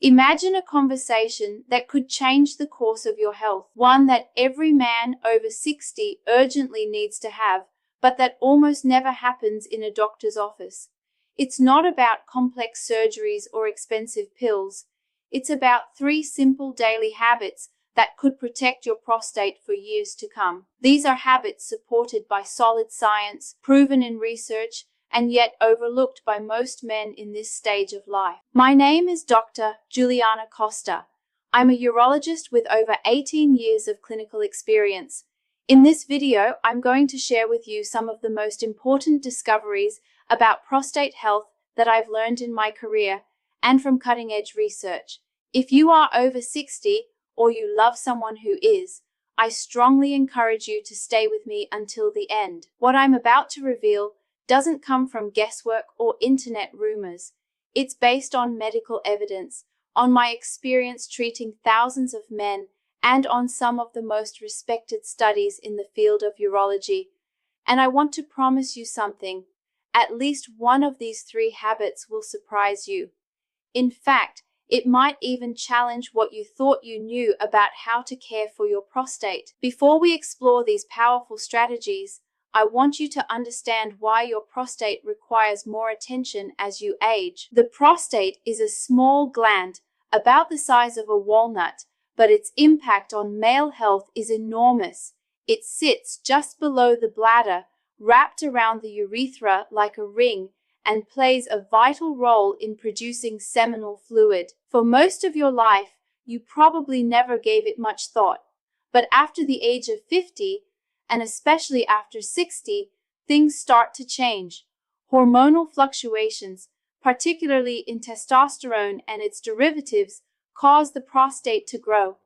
Imagine a conversation that could change the course of your health, one that every man over 60 urgently needs to have, but that almost never happens in a doctor's office. It's not about complex surgeries or expensive pills. It's about 3 simple daily habits that could protect your prostate for years to come. These are habits supported by solid science, proven in research, and yet overlooked by most men in this stage of life. My name is Dr. Juliana Costa. I'm a urologist with over 18 years of clinical experience. In this video, I'm going to share with you some of the most important discoveries about prostate health that I've learned in my career and from cutting-edge research. If you are over 60 or you love someone who is, I strongly encourage you to stay with me until the end. What I'm about to reveal doesn't come from guesswork or internet rumors. It's based on medical evidence, on my experience treating thousands of men, and on some of the most respected studies in the field of urology. And I want to promise you something. At least one of these 3 habits will surprise you. In fact, it might even challenge what you thought you knew about how to care for your prostate. Before we explore these powerful strategies, I want you to understand why your prostate requires more attention as you age. The prostate is a small gland, about the size of a walnut, but its impact on male health is enormous. It sits just below the bladder, wrapped around the urethra like a ring, and plays a vital role in producing seminal fluid. For most of your life, you probably never gave it much thought, but after the age of 50, and especially after 60, things start to change. Hormonal fluctuations, particularly in testosterone and its derivatives, cause the prostate to grow.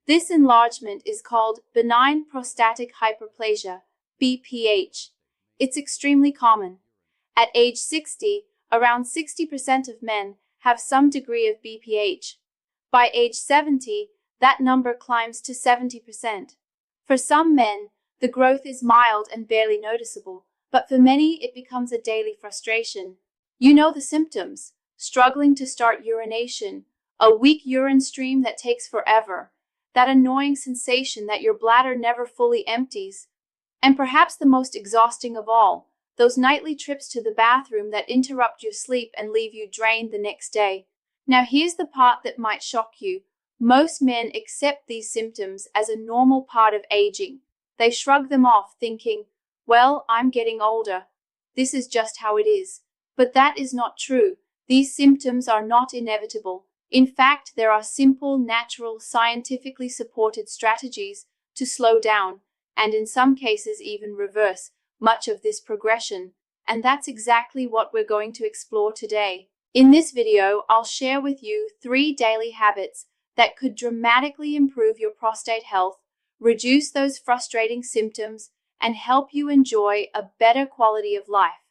This enlargement is called benign prostatic hyperplasia, BPH. It's extremely common. At age 60, around 60% of men have some degree of BPH. By age 70, that number climbs to 70%. For some men, the growth is mild and barely noticeable, but for many it becomes a daily frustration. You know the symptoms: struggling to start urination, a weak urine stream that takes forever, that annoying sensation that your bladder never fully empties, and perhaps the most exhausting of all, those nightly trips to the bathroom that interrupt your sleep and leave you drained the next day. Now here's the part that might shock you. Most men accept these symptoms as a normal part of aging. They shrug them off, thinking, well, I'm getting older. This is just how it is. But that is not true. These symptoms are not inevitable. In fact, there are simple, natural, scientifically supported strategies to slow down, and in some cases even reverse, much of this progression. And that's exactly what we're going to explore today. In this video, I'll share with you 3 daily habits that could dramatically improve your prostate health, reduce those frustrating symptoms, and help you enjoy a better quality of life.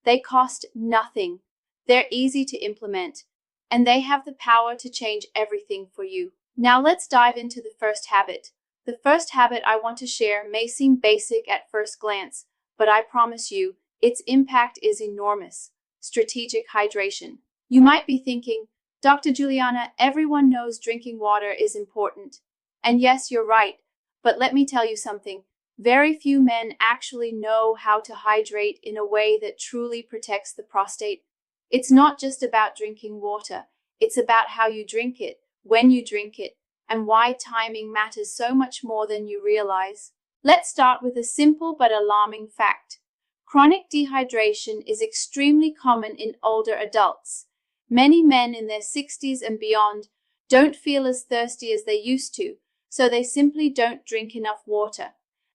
They cost nothing, they're easy to implement, and they have the power to change everything for you. Now let's dive into the first habit. The first habit I want to share may seem basic at first glance, but I promise you, its impact is enormous. Strategic hydration. You might be thinking, Dr. Juliana, everyone knows drinking water is important. And yes, you're right. But let me tell you something, very few men actually know how to hydrate in a way that truly protects the prostate. It's not just about drinking water, it's about how you drink it, when you drink it, and why timing matters so much more than you realize. Let's start with a simple but alarming fact. Chronic dehydration is extremely common in older adults. Many men in their 60s and beyond don't feel as thirsty as they used to, so they simply don't drink enough water.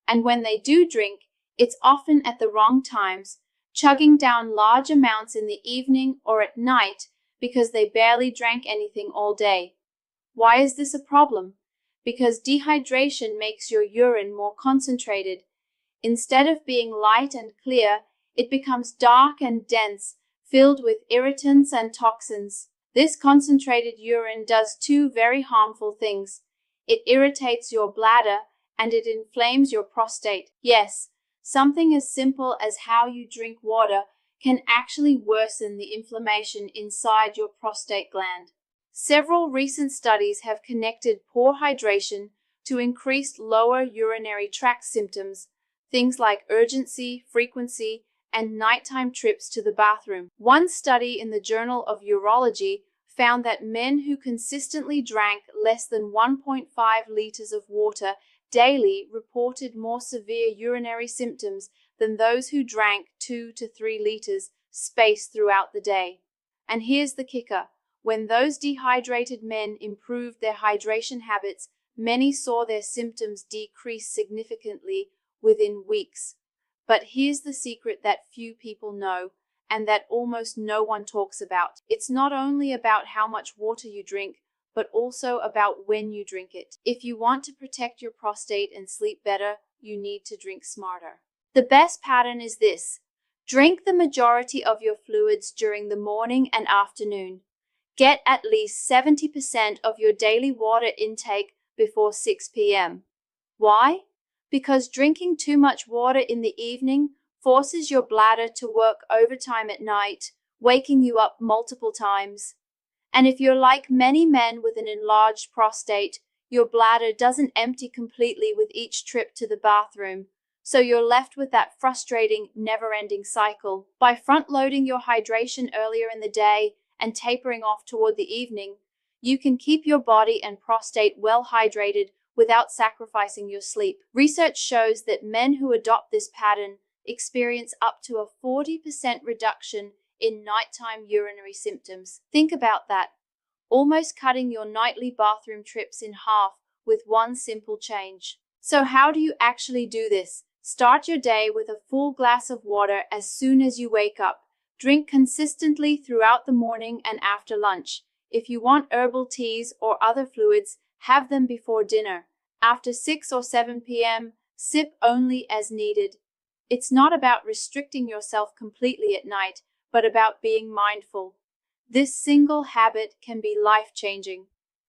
And when they do drink, it's often at the wrong times, chugging down large amounts in the evening or at night because they barely drank anything all day. Why is this a problem? Because dehydration makes your urine more concentrated. Instead of being light and clear, it becomes dark and dense, filled with irritants and toxins. This concentrated urine does 2 very harmful things. It irritates your bladder and it inflames your prostate. Yes, something as simple as how you drink water can actually worsen the inflammation inside your prostate gland. Several recent studies have connected poor hydration to increased lower urinary tract symptoms, things like urgency, frequency, and nighttime trips to the bathroom. One study in the Journal of Urology found that men who consistently drank less than 1.5 liters of water daily reported more severe urinary symptoms than those who drank 2 to 3 liters spaced throughout the day. And here's the kicker. When those dehydrated men improved their hydration habits, many saw their symptoms decrease significantly within weeks. But here's the secret that few people know, and that almost no one talks about. It's not only about how much water you drink, but also about when you drink it. If you want to protect your prostate and sleep better, you need to drink smarter. The best pattern is this. Drink the majority of your fluids during the morning and afternoon. Get at least 70% of your daily water intake before 6 p.m. Why? Because drinking too much water in the evening forces your bladder to work overtime at night, waking you up multiple times. And if you're like many men with an enlarged prostate, your bladder doesn't empty completely with each trip to the bathroom, so you're left with that frustrating, never-ending cycle. By front-loading your hydration earlier in the day and tapering off toward the evening, you can keep your body and prostate well hydrated without sacrificing your sleep. Research shows that men who adopt this pattern experience up to a 40% reduction in nighttime urinary symptoms. Think about that. Almost cutting your nightly bathroom trips in half with one simple change. So how do you actually do this? Start your day with a full glass of water as soon as you wake up. Drink consistently throughout the morning and after lunch. If you want herbal teas or other fluids, have them before dinner. After 6 or 7 p.m., sip only as needed. It's not about restricting yourself completely at night, but about being mindful. This single habit can be life-changing.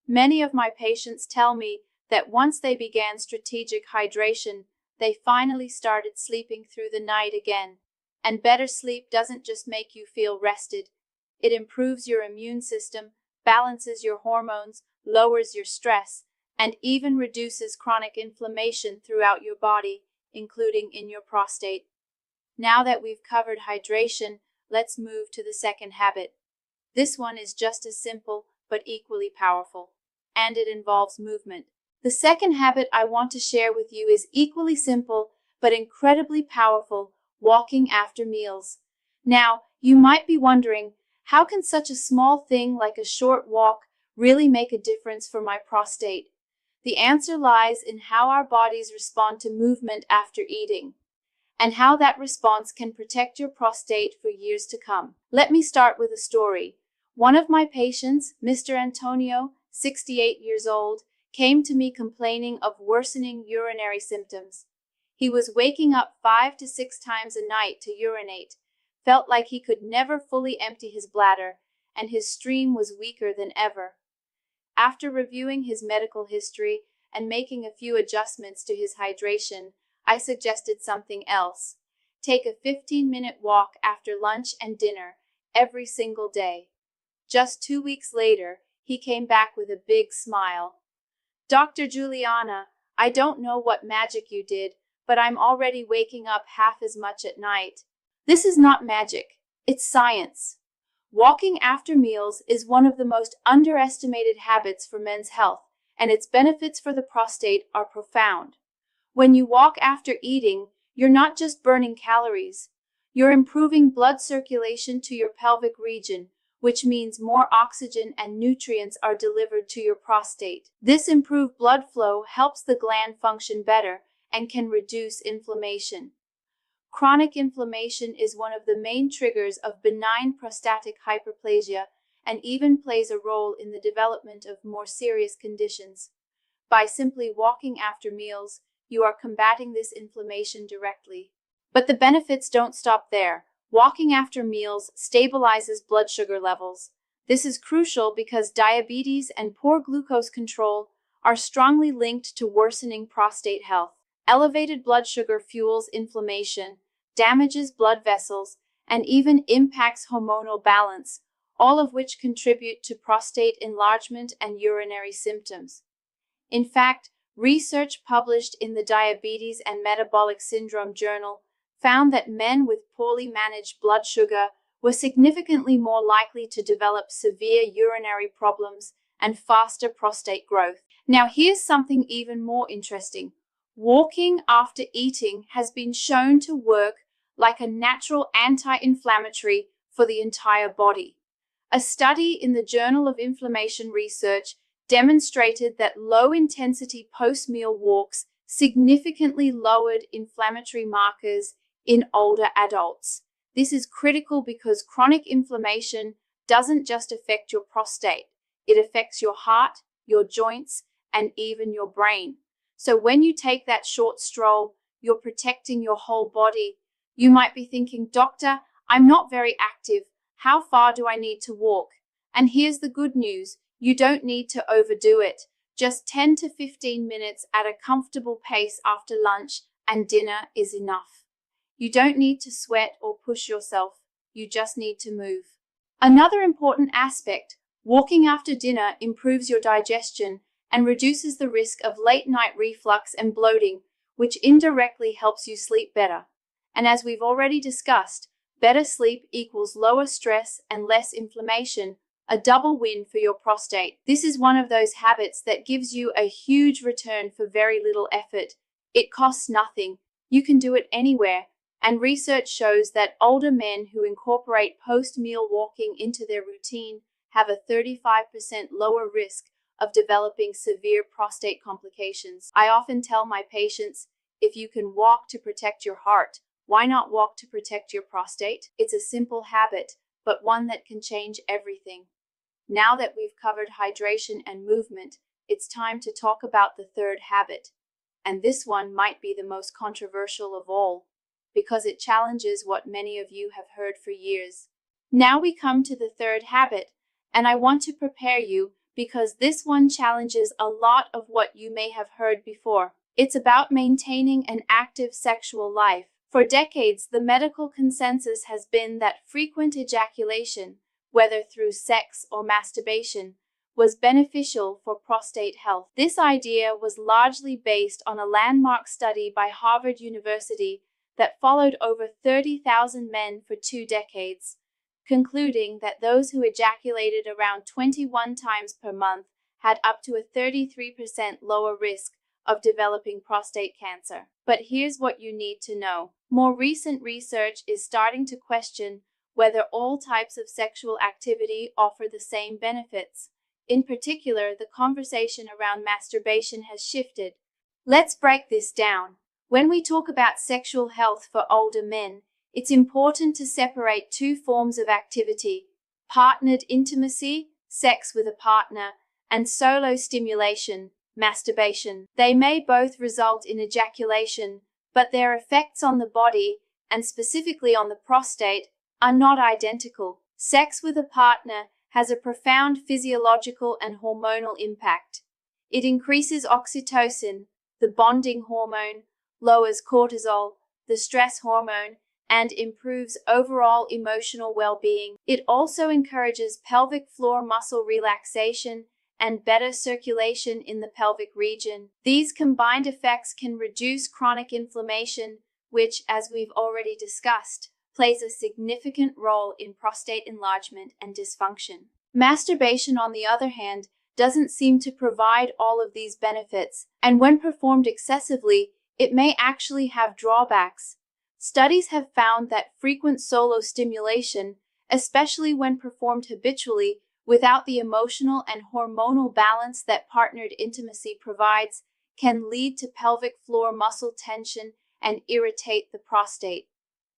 Many of my patients tell me that once they began strategic hydration, they finally started sleeping through the night again. And better sleep doesn't just make you feel rested. It improves your immune system, balances your hormones, lowers your stress, and even reduces chronic inflammation throughout your body, including in your prostate. Now that we've covered hydration, let's move to the second habit. This one is just as simple, but equally powerful, and it involves movement. The second habit I want to share with you is equally simple, but incredibly powerful: walking after meals. Now, you might be wondering, how can such a small thing like a short walk really make a difference for my prostate? The answer lies in how our bodies respond to movement after eating, and how that response can protect your prostate for years to come. Let me start with a story. One of my patients, Mr. Antonio, 68 years old, came to me complaining of worsening urinary symptoms. He was waking up 5 to 6 times a night to urinate, felt like he could never fully empty his bladder, and his stream was weaker than ever. After reviewing his medical history and making a few adjustments to his hydration, I suggested something else. Take a 15-minute walk after lunch and dinner every single day. Just 2 weeks later, he came back with a big smile. "Dr. Juliana, I don't know what magic you did, but I'm already waking up half as much at night." This is not magic, it's science. Walking after meals is one of the most underestimated habits for men's health, and its benefits for the prostate are profound. When you walk after eating, you're not just burning calories, you're improving blood circulation to your pelvic region, which means more oxygen and nutrients are delivered to your prostate. This improved blood flow helps the gland function better and can reduce inflammation. Chronic inflammation is one of the main triggers of benign prostatic hyperplasia and even plays a role in the development of more serious conditions. By simply walking after meals, you are combating this inflammation directly. But the benefits don't stop there. Walking after meals stabilizes blood sugar levels. This is crucial because diabetes and poor glucose control are strongly linked to worsening prostate health. Elevated blood sugar fuels inflammation, damages blood vessels, and even impacts hormonal balance, all of which contribute to prostate enlargement and urinary symptoms. In fact, research published in the Diabetes and Metabolic Syndrome Journal found that men with poorly managed blood sugar were significantly more likely to develop severe urinary problems and faster prostate growth. Now, here's something even more interesting. Walking after eating has been shown to work like a natural anti-inflammatory for the entire body. A study in the Journal of Inflammation Research demonstrated that low-intensity post-meal walks significantly lowered inflammatory markers in older adults. This is critical because chronic inflammation doesn't just affect your prostate. It affects your heart, your joints, and even your brain. So when you take that short stroll, you're protecting your whole body. You might be thinking, "Doctor, I'm not very active. How far do I need to walk?" And here's the good news. You don't need to overdo it. Just 10 to 15 minutes at a comfortable pace after lunch and dinner is enough. You don't need to sweat or push yourself. You just need to move. Another important aspect, walking after dinner improves your digestion and reduces the risk of late-night reflux and bloating, which indirectly helps you sleep better. And as we've already discussed, better sleep equals lower stress and less inflammation, a double win for your prostate. This is one of those habits that gives you a huge return for very little effort. It costs nothing. You can do it anywhere. And research shows that older men who incorporate post-meal walking into their routine have a 35% lower risk of developing severe prostate complications. I often tell my patients, if you can walk to protect your heart, why not walk to protect your prostate? It's a simple habit, but one that can change everything. Now that we've covered hydration and movement, it's time to talk about the third habit. And this one might be the most controversial of all, because it challenges what many of you have heard for years. Now we come to the third habit, and I want to prepare you because this one challenges a lot of what you may have heard before. It's about maintaining an active sexual life. For decades, the medical consensus has been that frequent ejaculation, whether through sex or masturbation, was beneficial for prostate health. This idea was largely based on a landmark study by Harvard University that followed over 30,000 men for 2 decades, concluding that those who ejaculated around 21 times per month had up to a 33% lower risk of developing prostate cancer. But here's what you need to know. More recent research is starting to question whether all types of sexual activity offer the same benefits. In particular, the conversation around masturbation has shifted. Let's break this down. When we talk about sexual health for older men, it's important to separate 2 forms of activity: partnered intimacy, sex with a partner, and solo stimulation, masturbation. They may both result in ejaculation, but their effects on the body, and specifically on the prostate, are not identical. Sex with a partner has a profound physiological and hormonal impact. It increases oxytocin, the bonding hormone, lowers cortisol, the stress hormone, and improves overall emotional well-being. It also encourages pelvic floor muscle relaxation and better circulation in the pelvic region. These combined effects can reduce chronic inflammation, which, as we've already discussed, plays a significant role in prostate enlargement and dysfunction. Masturbation, on the other hand, doesn't seem to provide all of these benefits, and when performed excessively, it may actually have drawbacks. Studies have found that frequent solo stimulation, especially when performed habitually without the emotional and hormonal balance that partnered intimacy provides, can lead to pelvic floor muscle tension and irritate the prostate.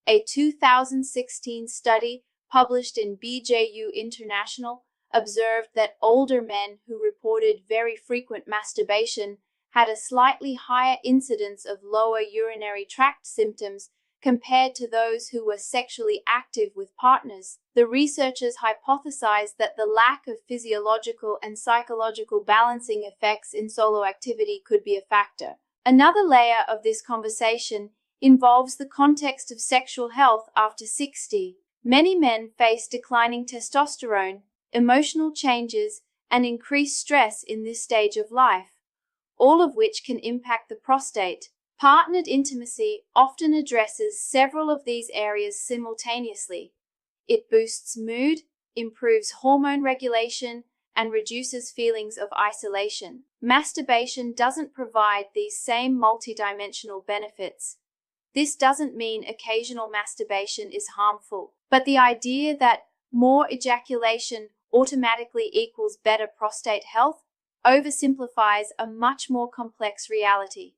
A 2016 study published in BJU International observed that older men who reported very frequent masturbation had a slightly higher incidence of lower urinary tract symptoms compared to those who were sexually active with partners. The researchers hypothesized that the lack of physiological and psychological balancing effects in solo activity could be a factor. Another layer of this conversation involves the context of sexual health after 60. Many men face declining testosterone, emotional changes, and increased stress in this stage of life, all of which can impact the prostate. Partnered intimacy often addresses several of these areas simultaneously. It boosts mood, improves hormone regulation, and reduces feelings of isolation. Masturbation doesn't provide these same multidimensional benefits. This doesn't mean occasional masturbation is harmful, but the idea that more ejaculation automatically equals better prostate health oversimplifies a much more complex reality.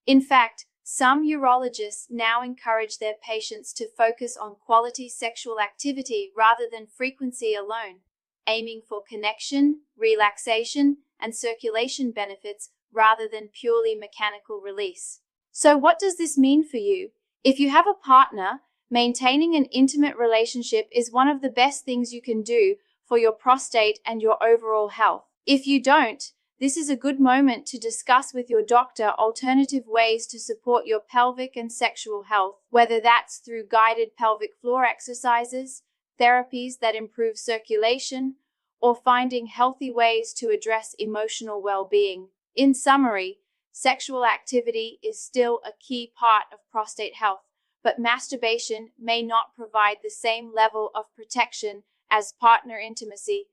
In fact, some urologists now encourage their patients to focus on quality sexual activity rather than frequency alone, aiming for connection, relaxation, and circulation benefits rather than purely mechanical release. So what does this mean for you? If you have a partner, maintaining an intimate relationship is one of the best things you can do for your prostate and your overall health. If you don't, this is a good moment to discuss with your doctor alternative ways to support your pelvic and sexual health, whether that's through guided pelvic floor exercises, therapies that improve circulation, or finding healthy ways to address emotional well-being. In summary, sexual activity is still a key part of prostate health, but masturbation may not provide the same level of protection as partner intimacy,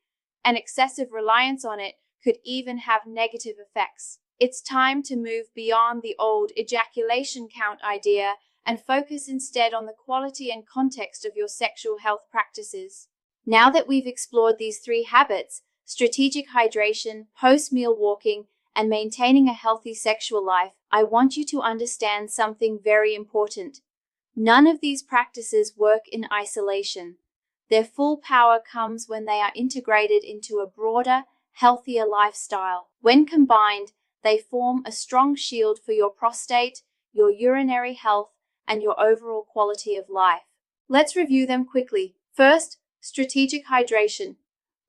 and excessive reliance on it could even have negative effects. It's time to move beyond the old ejaculation count idea and focus instead on the quality and context of your sexual health practices. Now that we've explored these 3 habits, strategic hydration, post-meal walking, and maintaining a healthy sexual life, I want you to understand something very important. None of these practices work in isolation. Their full power comes when they are integrated into a broader, healthier lifestyle. When combined, they form a strong shield for your prostate, your urinary health, and your overall quality of life. Let's review them quickly. First, strategic hydration.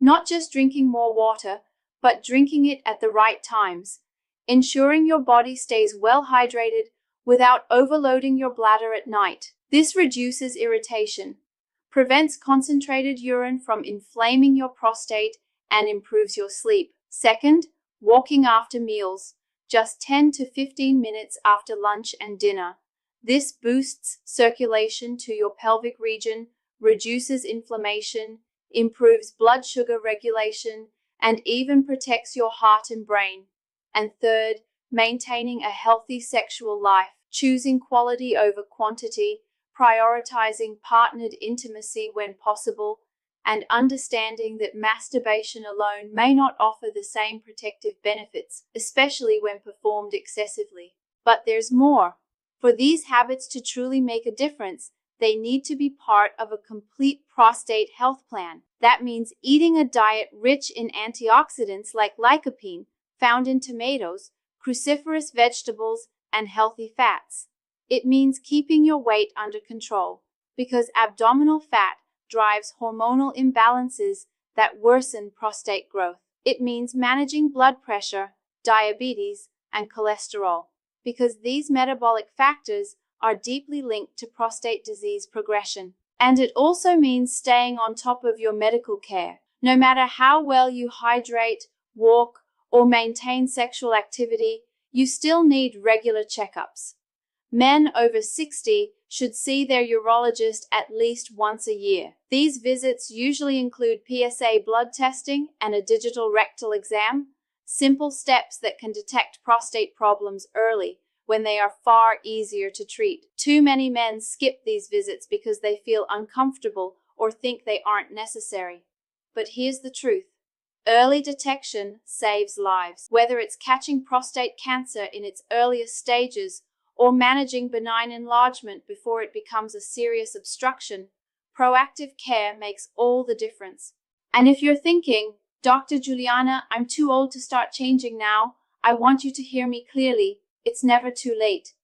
Not just drinking more water, but drinking it at the right times, ensuring your body stays well hydrated without overloading your bladder at night. This reduces irritation, prevents concentrated urine from inflaming your prostate, and improves your sleep. Second, walking after meals, just 10 to 15 minutes after lunch and dinner. This boosts circulation to your pelvic region, reduces inflammation, improves blood sugar regulation, and even protects your heart and brain. And third, maintaining a healthy sexual life, choosing quality over quantity, prioritizing partnered intimacy when possible, and understanding that masturbation alone may not offer the same protective benefits, especially when performed excessively. But there's more. For these habits to truly make a difference, they need to be part of a complete prostate health plan. That means eating a diet rich in antioxidants like lycopene, found in tomatoes, cruciferous vegetables, and healthy fats. It means keeping your weight under control, because abdominal fat drives hormonal imbalances that worsen prostate growth. It means managing blood pressure, diabetes, and cholesterol, because these metabolic factors are deeply linked to prostate disease progression. And it also means staying on top of your medical care. No matter how well you hydrate, walk, or maintain sexual activity, you still need regular checkups. Men over 60 should see their urologist at least once a year. These visits usually include PSA blood testing and a digital rectal exam, simple steps that can detect prostate problems early when they are far easier to treat. Too many men skip these visits because they feel uncomfortable or think they aren't necessary. But here's the truth. Early detection saves lives. Whether it's catching prostate cancer in its earliest stages or managing benign enlargement before it becomes a serious obstruction, proactive care makes all the difference. And if you're thinking, Dr. Juliana, I'm too old to start changing now, I want you to hear me clearly. It's never too late.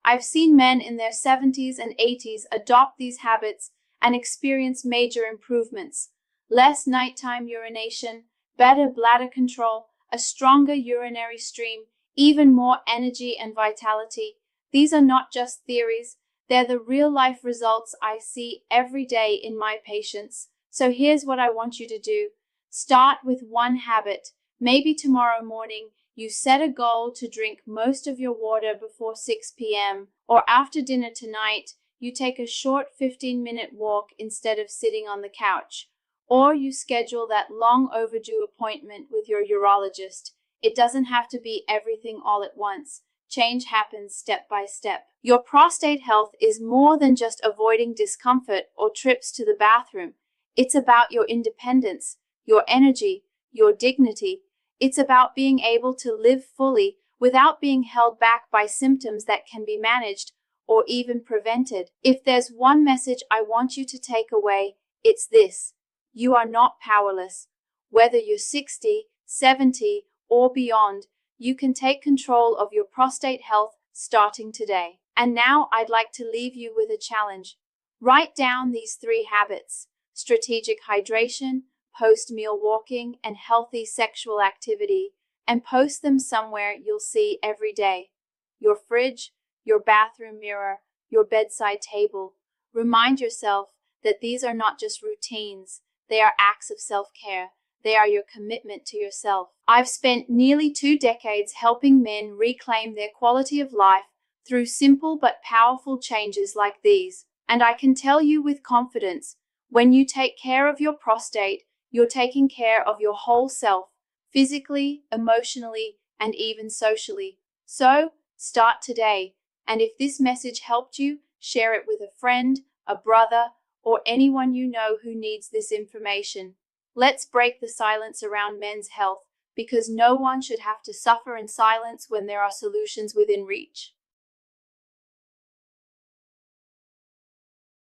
I've seen men in their 70s and 80s adopt these habits and experience major improvements. Less nighttime urination, better bladder control, a stronger urinary stream, even more energy and vitality. These are not just theories, They're the real-life results I see every day in my patients. So here's what I want you to do. Start with one habit. Maybe tomorrow morning, you set a goal to drink most of your water before 6 p.m. Or after dinner tonight, you take a short 15-minute walk instead of sitting on the couch. Or you schedule that long overdue appointment with your urologist. It doesn't have to be everything all at once. Change happens step by step. Your prostate health is more than just avoiding discomfort or trips to the bathroom. It's about your independence, your energy, your dignity. It's about being able to live fully without being held back by symptoms that can be managed or even prevented. If there's one message I want you to take away, it's this. You are not powerless. Whether you're 60, 70, or beyond, you can take control of your prostate health starting today. And now I'd like to leave you with a challenge. Write down these 3 habits: strategic hydration, post-meal walking, and healthy sexual activity, and post them somewhere you'll see every day. Your fridge, your bathroom mirror, your bedside table. Remind yourself that these are not just routines, they are acts of self-care. They are your commitment to yourself. I've spent nearly 2 decades helping men reclaim their quality of life through simple but powerful changes like these. And I can tell you with confidence, when you take care of your prostate, you're taking care of your whole self, physically, emotionally, and even socially. So, start today. And if this message helped you, share it with a friend, a brother, or anyone you know who needs this information. Let's break the silence around men's health, because no one should have to suffer in silence when there are solutions within reach.